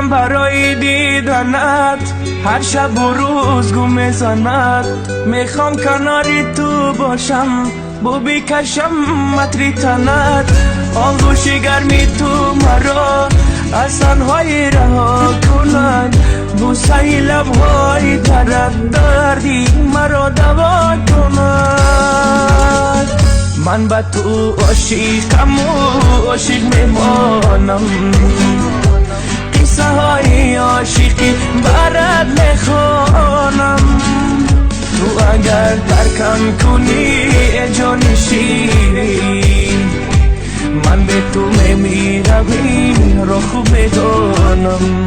دلم برای دیدنت هر شب و روز گم میزند. میخوام کناری تو باشم بوبی کشم متری تنت. آغوشی گرمی تو مرا از تنهایی رها کند. بوسه لبهای درد دردی مرا دوا کند. من به تو عاشقم و عاشق میمانم. قصه های عاشقی برات میخوانم. تو اگر ترکم کنی جان شیرین من به تو میمیرم را خوب میدانم.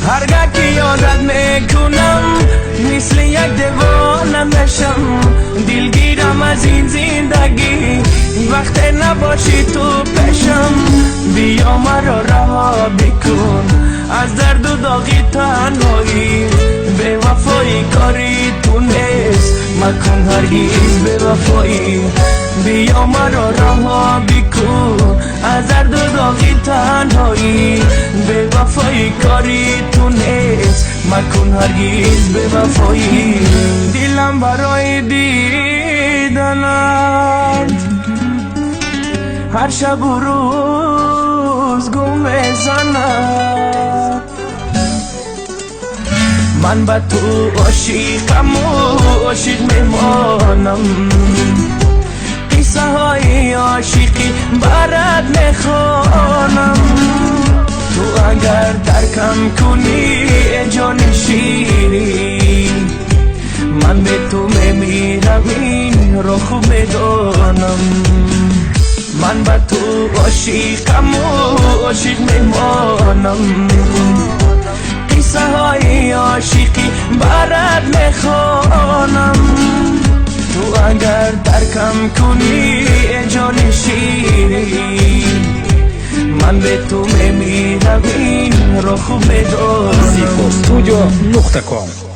هرگاه که یادت میکنم مثل یک دیوانه میشم. دلگیرم از این زندگی وقت نباشی تو پیشم. بیا مرا رها بکن از درد و داغی تنهایی. به وفایی کاری تو نیست مکن هرگز به وفایی. بیا مرا رها بکن از درد و داغی تنهایی. به وفایی کاری تو نیست مکن هرگز به وفایی. دلم برای دیدنت هر شب و روز گم میزند. من به تو عاشقم و عاشق میمانم. قصه های عاشقی برات میخوانم. تو اگر درکم کنی جان شیرین من به تو میمیرم این را خوب میدانم. من به تو عاشقم و عاشق میمانم. قصه های عاشقی برات میخوانم. تو اگر درکم کنی جان شیرین من به تو میمیرم این را خوب میدانم. Studio.com